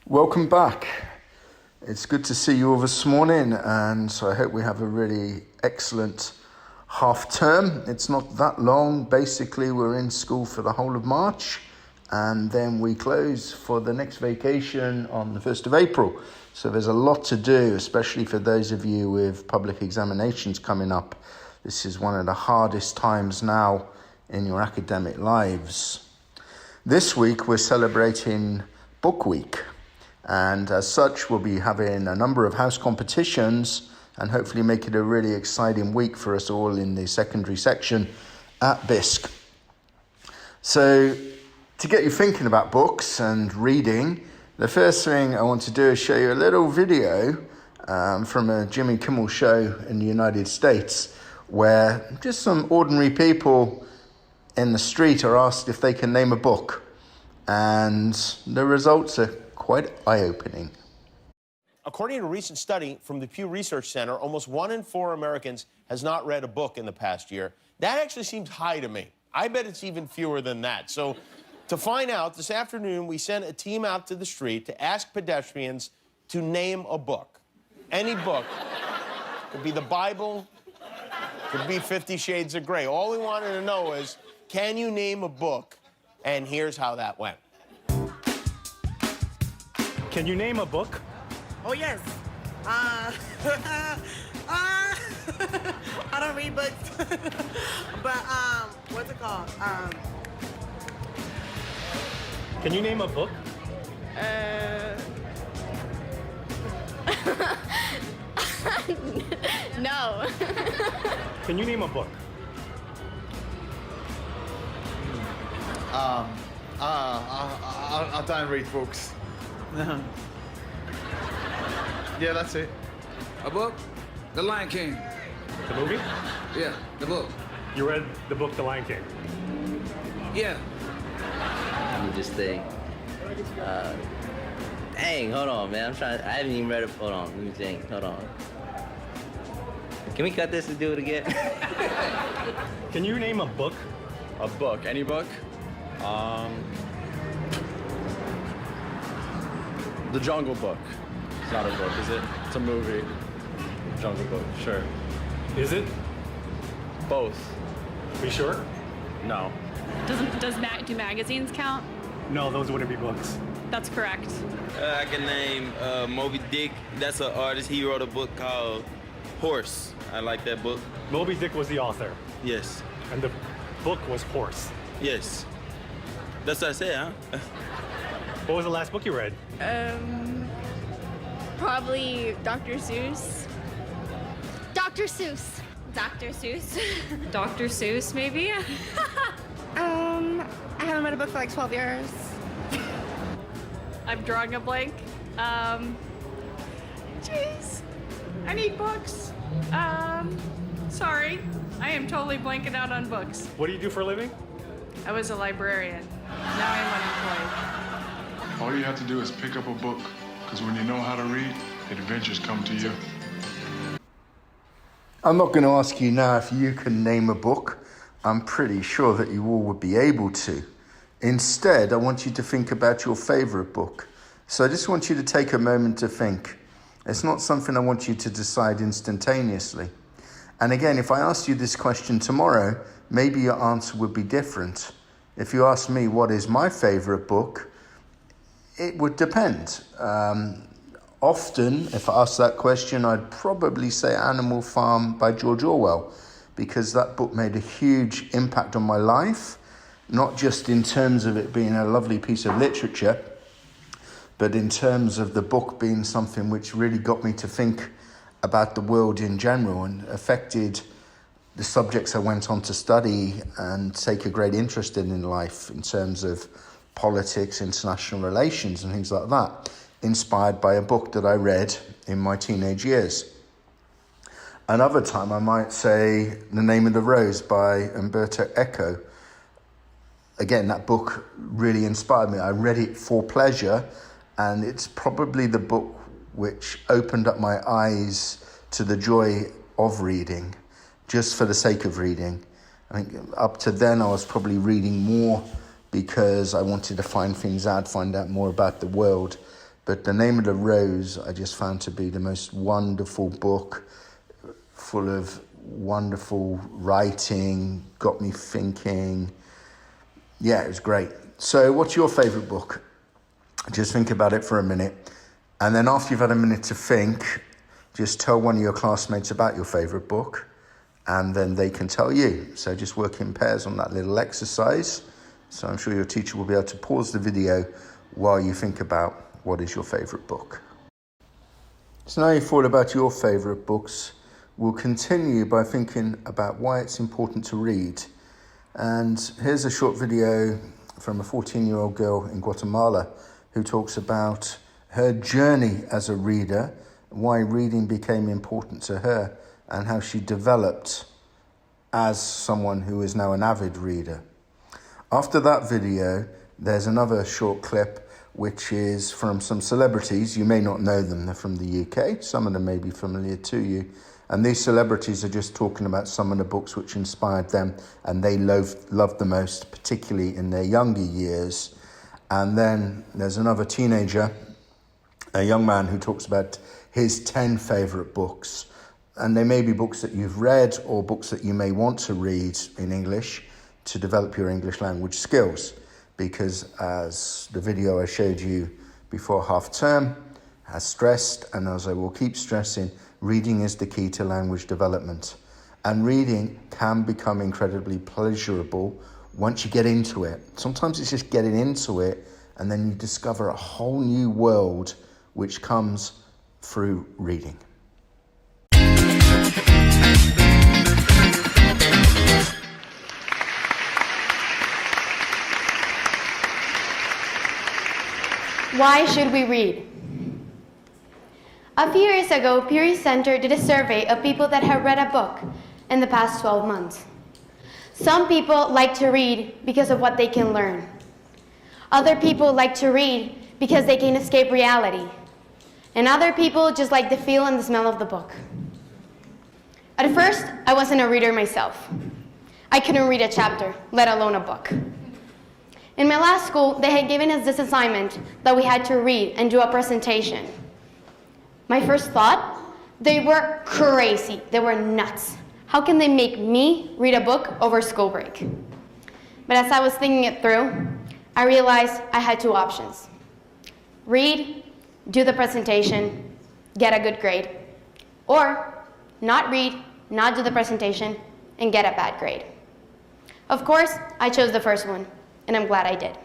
Welcome back. It's good to see you all this morning, and so I hope we have a really excellent half term. It's not that long. Basically, we're in school for the whole of March, and then we close for the next vacation on the 1st of April. So there's a lot to do, especially for those of you with public examinations coming up. This is one of the hardest times now in your academic lives. This week, we're celebrating Book Week. And as such, we'll be having a number of house competitions and hopefully make it a really exciting week for us all in the secondary section at BISC. So to get you thinking about books and reading, the first thing I want to do is show you a little video from a Jimmy Kimmel show in the United States, where just some ordinary people in the street are asked if they can name a book. And the results are quite eye-opening. According to a recent study from the Pew Research Center, almost 1 in 4 Americans has not read a book in the past year. That actually seems high to me. I bet it's even fewer than that. So to find out, this afternoon, we sent a team out to the street to ask pedestrians to name a book. Any book. Could be the Bible, could be 50 Shades of Grey. All we wanted to know is, can you name a book? And here's how that went. Can you name a book? Oh, yes. I don't read books. But, what's it called? Can you name a book? No. Can you name a book? I don't read books. Yeah, that's it. A book? The Lion King. The movie? Yeah, the book. You read the book The Lion King? Yeah. Let me just think. Dang, hold on, man. I haven't even read it. Hold on, let me think. Hold on. Can we cut this and do it again? Can you name a book? A book? Any book? The Jungle Book. It's not a book, is it? It's a movie. Jungle Book, sure. Is it? Both. Are you sure? No. Do magazines count? No, those wouldn't be books. That's correct. I can name Moby Dick. That's an artist. He wrote a book called Horse. I like that book. Moby Dick was the author, Yes. and the book was Horse. Yes. That's what I said, huh? What was the last book you read? Probably Dr. Seuss. Dr. Seuss. Dr. Seuss? Dr. Seuss, maybe? I haven't read a book for like 12 years. I'm drawing a blank. Jeez. I need books. Sorry. I am totally blanking out on books. What do you do for a living? I was a librarian. Now I'm unemployed. All you have to do is pick up a book, because when you know how to read, adventures come to you. I'm not going to ask you now if you can name a book. I'm pretty sure that you all would be able to. Instead, I want you to think about your favorite book. So I just want you to take a moment to think. It's not something I want you to decide instantaneously. And again, if I asked you this question tomorrow, maybe your answer would be different. If you ask me what is my favorite book, it would depend. Often, if I ask that question, I'd probably say Animal Farm by George Orwell, because that book made a huge impact on my life, not just in terms of it being a lovely piece of literature, but in terms of the book being something which really got me to think about the world in general and affected the subjects I went on to study and take a great interest in life in terms of politics, international relations and things like that, inspired by a book that I read in my teenage years. Another time I might say The Name of the Rose by Umberto Eco. Again, that book really inspired me. I read it for pleasure, and it's probably the book which opened up my eyes to the joy of reading, just for the sake of reading. I think up to then I was probably reading more because I wanted to find things out, find out more about the world. But The Name of the Rose I just found to be the most wonderful book, full of wonderful writing, got me thinking. Yeah, it was great. So what's your favourite book? Just think about it for a minute. And then after you've had a minute to think, just tell one of your classmates about your favourite book, and then they can tell you. So just work in pairs on that little exercise. So I'm sure your teacher will be able to pause the video while you think about what is your favourite book. So now you've thought about your favourite books, we'll continue by thinking about why it's important to read. And here's a short video from a 14-year-old girl in Guatemala who talks about her journey as a reader, why reading became important to her, and how she developed as someone who is now an avid reader. After that video, there's another short clip which is from some celebrities. You may not know them, they're from the UK. Some of them may be familiar to you. And these celebrities are just talking about some of the books which inspired them and they loved the most, particularly in their younger years. And then there's another teenager, a young man, who talks about his 10 favourite books. And they may be books that you've read or books that you may want to read in English to develop your English language skills. Because as the video I showed you before half term has stressed, and as I will keep stressing, reading is the key to language development. And reading can become incredibly pleasurable once you get into it. Sometimes it's just getting into it, and then you discover a whole new world which comes through reading. Why should we read? A few years ago, Pew Center did a survey of people that have read a book in the past 12 months. Some people like to read because of what they can learn. Other people like to read because they can escape reality. And other people just like the feel and the smell of the book. At first, I wasn't a reader myself. I couldn't read a chapter, let alone a book. In my last school, they had given us this assignment that we had to read and do a presentation. My first thought, they were crazy, they were nuts. How can they make me read a book over school break? But as I was thinking it through, I realized I had two options. Read, do the presentation, get a good grade. Or not read, not do the presentation, and get a bad grade. Of course, I chose the first one, and I'm glad I did.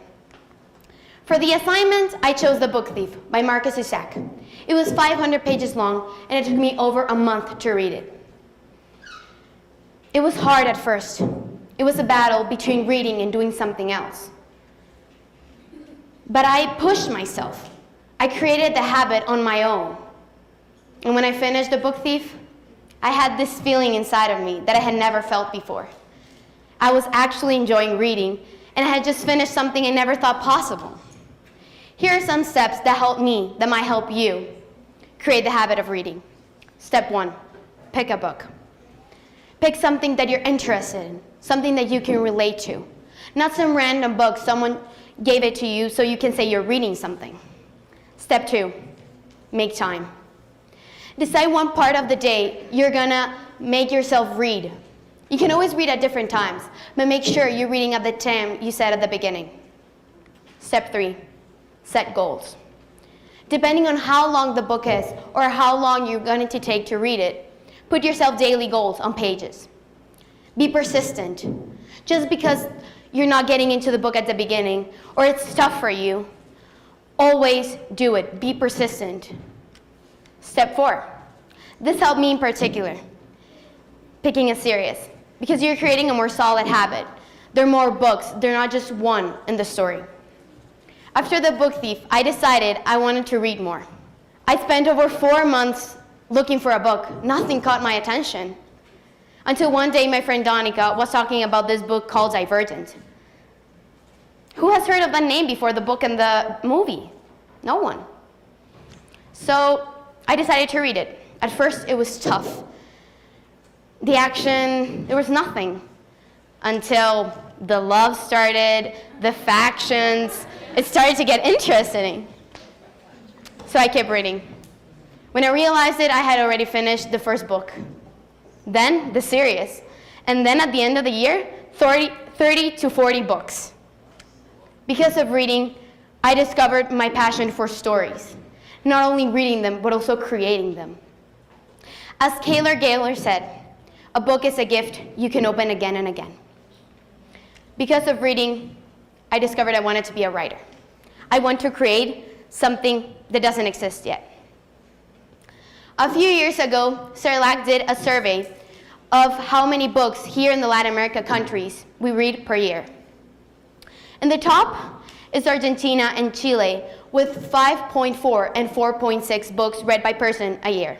For the assignment, I chose The Book Thief by Marcus Isaac. It was 500 pages long, and it took me over a month to read it. It was hard at first. It was a battle between reading and doing something else. But I pushed myself. I created the habit on my own. And when I finished The Book Thief, I had this feeling inside of me that I had never felt before. I was actually enjoying reading, and I had just finished something I never thought possible. Here are some steps that help me, that might help you, create the habit of reading. Step 1, pick a book. Pick something that you're interested in, something that you can relate to. Not some random book someone gave it to you so you can say you're reading something. Step 2, make time. Decide one part of the day you're gonna make yourself read. You can always read at different times, but make sure you're reading at the time you said at the beginning. Step 3, set goals. Depending on how long the book is or how long you're going to take to read it, put yourself daily goals on pages. Be persistent. Just because you're not getting into the book at the beginning or it's tough for you, always do it. Be persistent. Step 4, this helped me in particular, picking a series, because you're creating a more solid habit. There are more books, they're not just one in the story. After The Book Thief, I decided I wanted to read more. I spent over 4 months looking for a book. Nothing caught my attention. Until one day my friend Donica was talking about this book called Divergent. Who has heard of that name before the book and the movie? No one. So I decided to read it. At first it was tough. The action, there was nothing. Until the love started, the factions, it started to get interesting. So I kept reading. When I realized it, I had already finished the first book, then the series, and then at the end of the year, 30 to 40 books. Because of reading, I discovered my passion for stories, not only reading them, but also creating them. As Kaylor Gaylor said, a book is a gift you can open again and again. Because of reading, I discovered I wanted to be a writer. I want to create something that doesn't exist yet. A few years ago, CERLAC did a survey of how many books here in the Latin America countries we read per year. In the top is Argentina and Chile with 5.4 and 4.6 books read by person a year.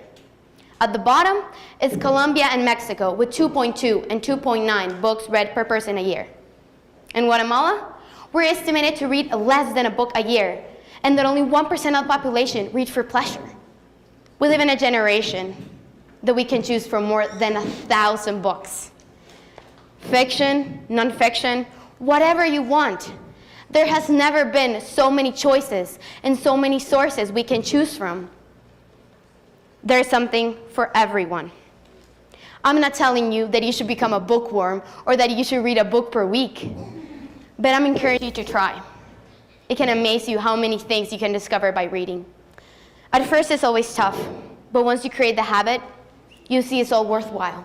At the bottom is Colombia and Mexico with 2.2 and 2.9 books read per person a year. In Guatemala, we're estimated to read less than a book a year, and that only 1% of the population read for pleasure. We live in a generation that we can choose from more than 1,000 books. Fiction, nonfiction, whatever you want. There has never been so many choices and so many sources we can choose from. There's something for everyone. I'm not telling you that you should become a bookworm or that you should read a book per week, but I'm encouraging you to try. It can amaze you how many things you can discover by reading. At first, it's always tough, but once you create the habit, you see it's all worthwhile.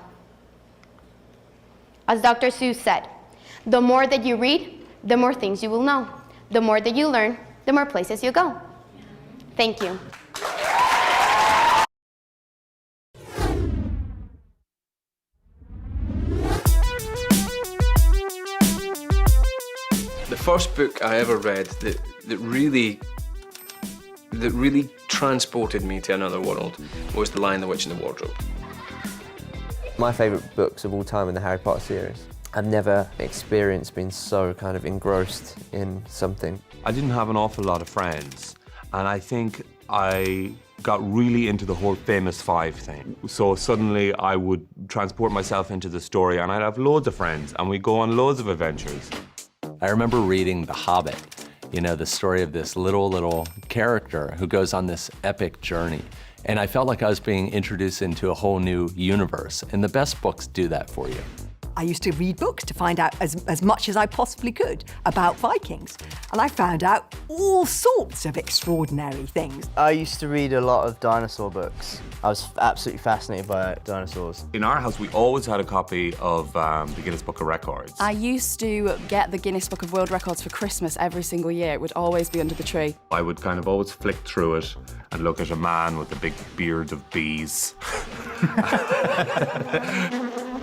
As Dr. Seuss said, the more that you read, the more things you will know. The more that you learn, the more places you go. Thank you. The first book I ever read that really transported me to another world was The Lion, the Witch, and the Wardrobe. My favourite books of all time are the Harry Potter series. I've never experienced being so kind of engrossed in something. I didn't have an awful lot of friends, and I think I got really into the whole famous five thing. So suddenly I would transport myself into the story and I'd have loads of friends and we'd go on loads of adventures. I remember reading The Hobbit, you know, the story of this little character who goes on this epic journey. And I felt like I was being introduced into a whole new universe, and the best books do that for you. I used to read books to find out as much as I possibly could about Vikings. And I found out all sorts of extraordinary things. I used to read a lot of dinosaur books. I was absolutely fascinated by dinosaurs. In our house, we always had a copy of the Guinness Book of Records. I used to get the Guinness Book of World Records for Christmas every single year. It would always be under the tree. I would kind of always flick through it and look at a man with a big beard of bees.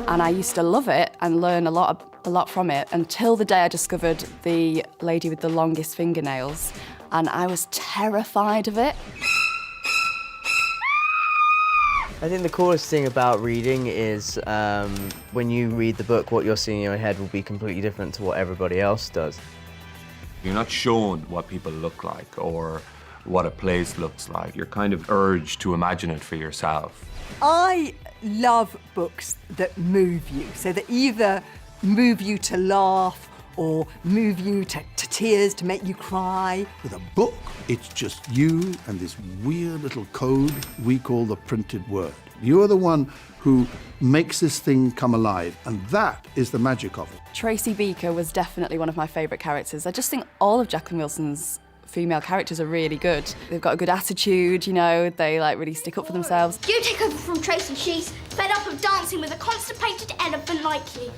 And I used to love it and learn a lot from it until the day I discovered the lady with the longest fingernails, and I was terrified of it. I think the coolest thing about reading is when you read the book, what you're seeing in your head will be completely different to what everybody else does. You're not shown what people look like or what a place looks like. You're kind of urged to imagine it for yourself. I love books that move you, so that either move you to laugh or move you to tears, to make you cry. With a book, it's just you and this weird little code we call the printed word. You're the one who makes this thing come alive, and that is the magic of it. Tracy Beaker was definitely one of my favourite characters. I just think all of Jacqueline Wilson's female characters are really good. They've got a good attitude, you know, they like really stick up for themselves. You take over from Tracy, she's fed up of dancing with a constipated elephant like you.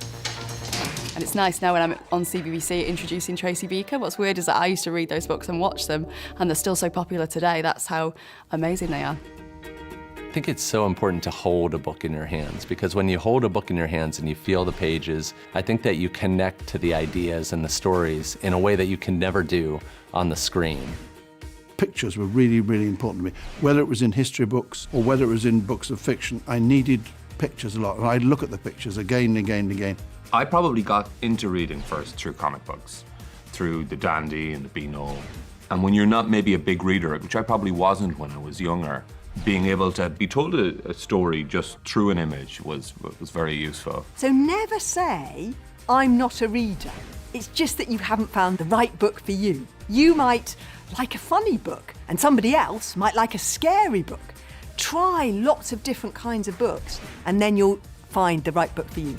And it's nice now when I'm on CBBC introducing Tracy Beaker. What's weird is that I used to read those books and watch them, and they're still so popular today. That's how amazing they are. I think it's so important to hold a book in your hands, because when you hold a book in your hands and you feel the pages, I think that you connect to the ideas and the stories in a way that you can never do on the screen. Pictures were really, really important to me. Whether it was in history books or whether it was in books of fiction, I needed pictures a lot, and I'd look at the pictures again and again and again. I probably got into reading first through comic books, through the Dandy and the Beano. And when you're not maybe a big reader, which I probably wasn't when I was younger, being able to be told a story just through an image was very useful. So never say, I'm not a reader. It's just that you haven't found the right book for you. You might like a funny book, and somebody else might like a scary book. Try lots of different kinds of books, and then you'll find the right book for you.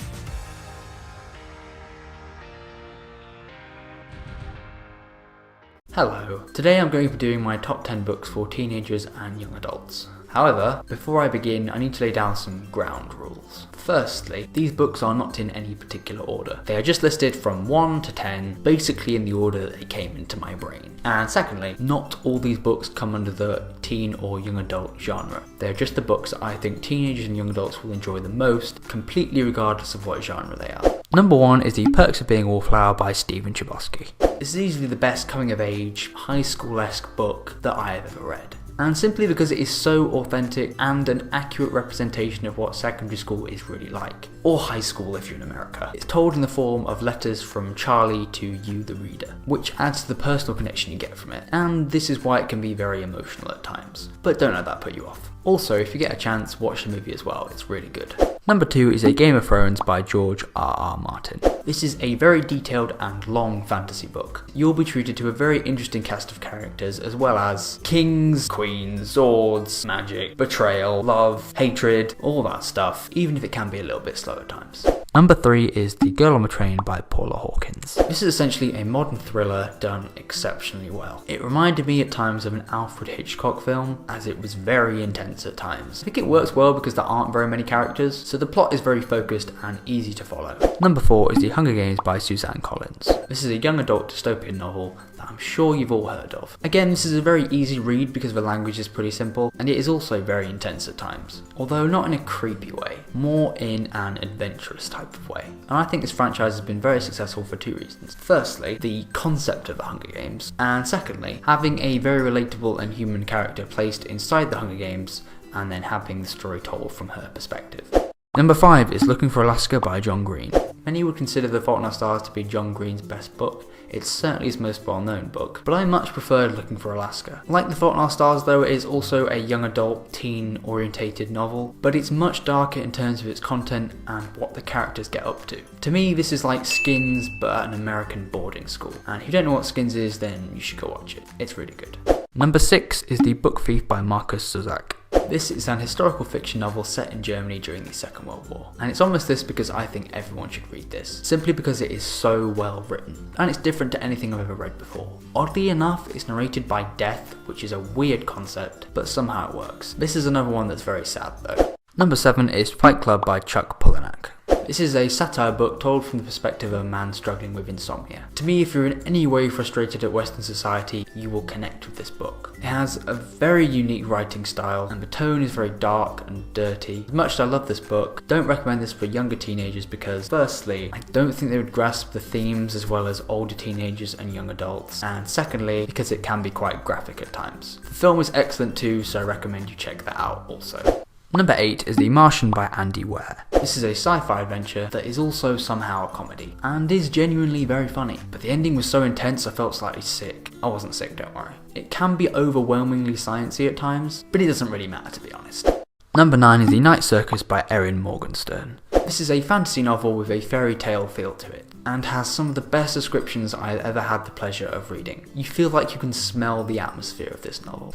Hello, today I'm going to be doing my top 10 books for teenagers and young adults. However, before I begin, I need to lay down some ground rules. Firstly, these books are not in any particular order. They are just listed from 1 to 10, basically in the order that they came into my brain. And secondly, not all these books come under the teen or young adult genre. They're just the books that I think teenagers and young adults will enjoy the most, completely regardless of what genre they are. Number 1 is The Perks of Being a Wallflower by Stephen Chbosky. This is easily the best coming-of-age, high school-esque book that I have ever read. And simply because it is so authentic and an accurate representation of what secondary school is really like. Or high school if you're in America. It's told in the form of letters from Charlie to you the reader, which adds to the personal connection you get from it, and this is why it can be very emotional at times. But don't let that put you off. Also, if you get a chance, watch the movie as well, it's really good. Number 2 is A Game of Thrones by George R.R. Martin. This is a very detailed and long fantasy book. You'll be treated to a very interesting cast of characters, as well as kings, queens, swords, magic, betrayal, love, hatred, all that stuff, even if it can be a little bit slow at times. Number 3 is The Girl on the Train by Paula Hawkins. This is essentially a modern thriller done exceptionally well. It reminded me at times of an Alfred Hitchcock film, as it was very intense at times. I think it works well because there aren't very many characters, so the plot is very focused and easy to follow. Number 4 is The Hunger Games by Suzanne Collins. This is a young adult dystopian novel that I'm sure you've all heard of. Again, this is a very easy read because the language is pretty simple, and it is also very intense at times. Although not in a creepy way, more in an adventurous type of way. And I think this franchise has been very successful for 2 reasons. Firstly, the concept of the Hunger Games, and secondly, having a very relatable and human character placed inside the Hunger Games and then having the story told from her perspective. Number 5 is Looking for Alaska by John Green. Many would consider The Fault in Our Stars to be John Green's best book. It's certainly his most well-known book, but I much preferred Looking for Alaska. Like The Fault in Our Stars though, it is also a young adult, teen-orientated novel, but it's much darker in terms of its content and what the characters get up to. To me, this is like Skins, but at an American boarding school. And if you don't know what Skins is, then you should go watch it. It's really good. Number 6 is The Book Thief by Markus Zusak. This is an historical fiction novel set in Germany during the Second World War, and it's on this list because I think everyone should read this, simply because it is so well written, and it's different to anything I've ever read before. Oddly enough, it's narrated by death, which is a weird concept, but somehow it works. This is another one that's very sad though. Number 7 is Fight Club by Chuck Palahniuk. This is a satire book told from the perspective of a man struggling with insomnia. To me, if you're in any way frustrated at Western society, you will connect with this book. It has a very unique writing style, and the tone is very dark and dirty. As much as I love this book, don't recommend this for younger teenagers because, firstly, I don't think they would grasp the themes as well as older teenagers and young adults, and secondly, because it can be quite graphic at times. The film is excellent too, so I recommend you check that out also. Number 8 is The Martian by Andy Weir. This is a sci-fi adventure that is also somehow a comedy, and is genuinely very funny, but the ending was so intense I felt slightly sick. I wasn't sick, don't worry. It can be overwhelmingly sciencey at times, but it doesn't really matter to be honest. Number 9 is The Night Circus by Erin Morgenstern. This is a fantasy novel with a fairy tale feel to it, and has some of the best descriptions I've ever had the pleasure of reading. You feel like you can smell the atmosphere of this novel.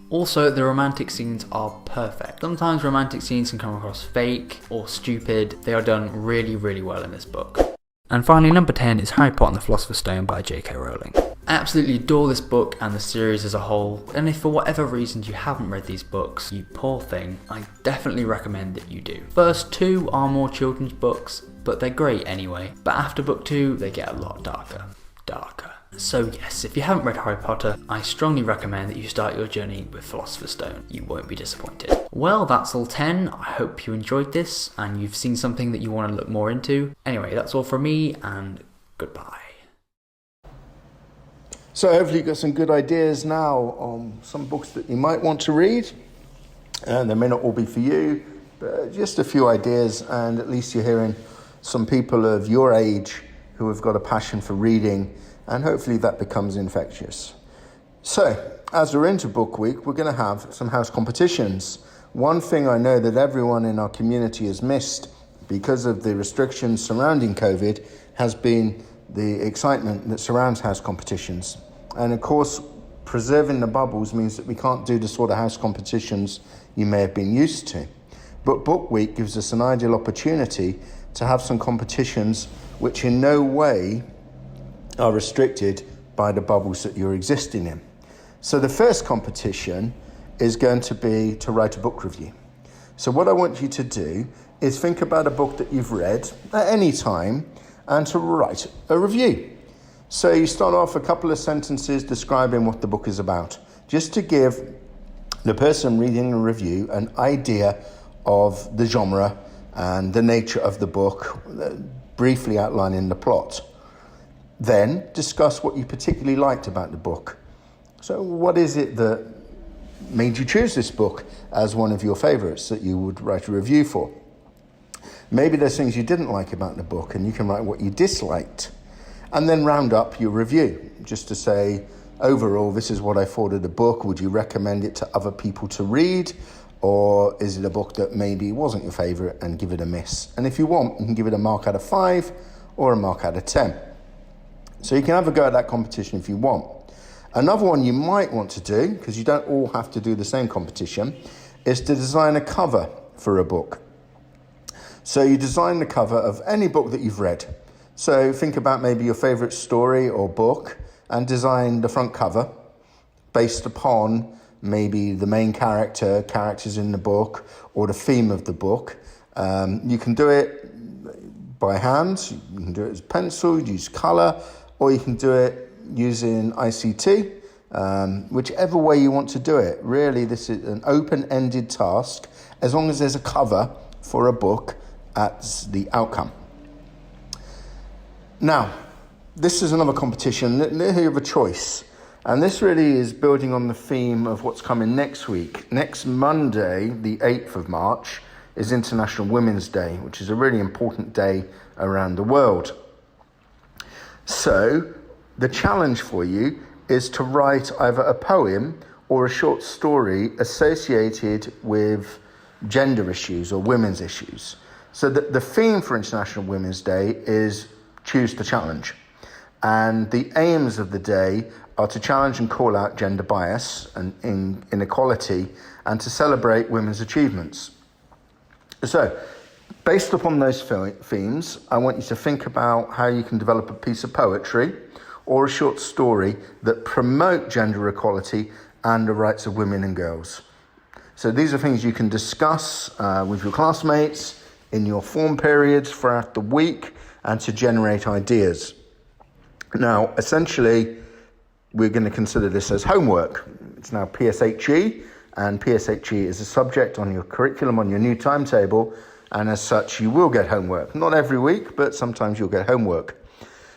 Also, the romantic scenes are perfect. Sometimes romantic scenes can come across fake or stupid. They are done really, really well in this book. And finally, number 10 is Harry Potter and the Philosopher's Stone by J.K. Rowling. I absolutely adore this book and the series as a whole, and if for whatever reason you haven't read these books, you poor thing, I definitely recommend that you do. First 2 are more children's books, but they're great anyway. But after book 2, they get a lot darker. So yes, if you haven't read Harry Potter, I strongly recommend that you start your journey with Philosopher's Stone. You won't be disappointed. Well, that's all 10. I hope you enjoyed this and you've seen something that you want to look more into. Anyway, that's all from me and goodbye. So hopefully you've got some good ideas now on some books that you might want to read. And they may not all be for you, but just a few ideas, and at least you're hearing some people of your age who have got a passion for reading, and hopefully that becomes infectious. So, as we're into book week, we're going to have some house competitions. One thing I know that everyone in our community has missed because of the restrictions surrounding COVID has been the excitement that surrounds house competitions. And of course, preserving the bubbles means that we can't do the sort of house competitions you may have been used to. But Book Week gives us an ideal opportunity to have some competitions which in no way are restricted by the bubbles that you're existing in. So the first competition is going to be to write a book review. So what I want you to do is think about a book that you've read at any time and to write a review. So you start off a couple of sentences describing what the book is about, just to give the person reading the review an idea of the genre and the nature of the book, briefly outlining the plot. Then discuss what you particularly liked about the book. So what is it that made you choose this book as one of your favorites that you would write a review for? Maybe there's things you didn't like about the book and you can write what you disliked. And then round up your review, just to say, overall, this is what I thought of the book. Would you recommend it to other people to read? Or is it a book that maybe wasn't your favourite, and give it a miss? And if you want, you can give it a mark out of 5 or a mark out of 10. So you can have a go at that competition if you want. Another one you might want to do, because you don't all have to do the same competition, is to design a cover for a book. So you design the cover of any book that you've read. So think about maybe your favourite story or book and design the front cover based upon maybe the main characters in the book, or the theme of the book. You can do it by hand, you can do it as pencil, use colour, or you can do it using ICT, whichever way you want to do it. Really, this is an open-ended task, as long as there's a cover for a book as the outcome. Now, this is another competition. Here you have a choice. And this really is building on the theme of what's coming next week. Next Monday, the 8th of March, is International Women's Day, which is a really important day around the world. So, the challenge for you is to write either a poem or a short story associated with gender issues or women's issues. So the theme for International Women's Day is Choose the Challenge. And the aims of the day are to challenge and call out gender bias and inequality, and to celebrate women's achievements. So, based upon those themes, I want you to think about how you can develop a piece of poetry or a short story that promote gender equality and the rights of women and girls. So these are things you can discuss with your classmates in your form periods throughout the week, and to generate ideas. Now, essentially, we're going to consider this as homework. It's now PSHE, and PSHE is a subject on your curriculum, on your new timetable, and as such, you will get homework. Not every week, but sometimes you'll get homework.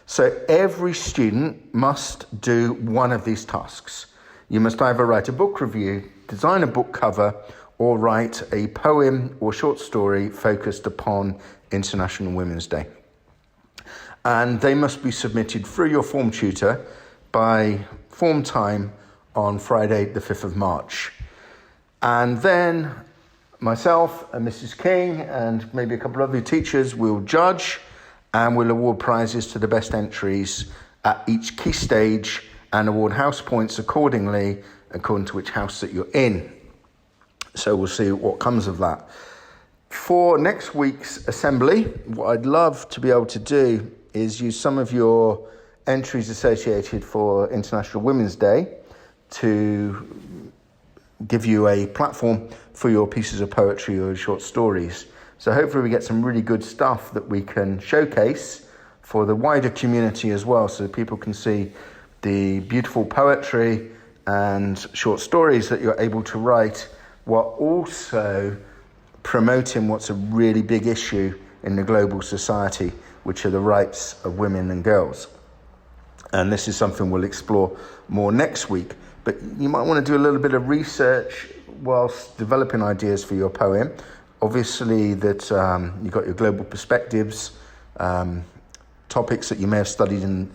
So every student must do one of these tasks. You must either write a book review, design a book cover, or write a poem or short story focused upon International Women's Day. And they must be submitted through your form tutor by form time on Friday, the 5th of March. And then myself and Mrs. King and maybe a couple of other teachers will judge, and will award prizes to the best entries at each key stage, and award house points accordingly, according to which house that you're in. So we'll see what comes of that. For next week's assembly, what I'd love to be able to do is use some of your entries associated for International Women's Day to give you a platform for your pieces of poetry or short stories. So hopefully we get some really good stuff that we can showcase for the wider community as well, so people can see the beautiful poetry and short stories that you're able to write, while also promoting what's a really big issue in the global society, which are the rights of women and girls. And this is something we'll explore more next week. But you might want to do a little bit of research whilst developing ideas for your poem. Obviously that you've got your global perspectives, topics that you may have studied in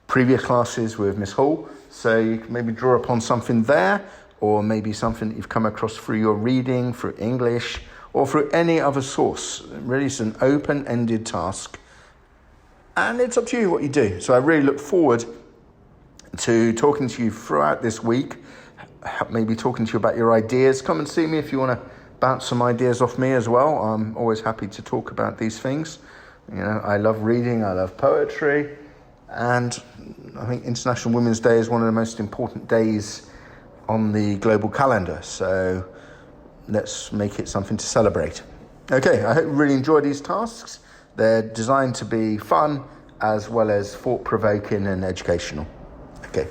previous classes with Miss Hall. So you can maybe draw upon something there, or maybe something that you've come across through your reading, through English, or through any other source. Really, it's an open-ended task. And it's up to you what you do. So I really look forward to talking to you throughout this week, maybe talking to you about your ideas. Come and see me if you want to bounce some ideas off me as well. I'm always happy to talk about these things. You know, I love reading, I love poetry, and I think International Women's Day is one of the most important days on the global calendar. So let's make it something to celebrate. Okay, I hope you really enjoy these tasks. They're designed to be fun as well as thought-provoking and educational. Okay.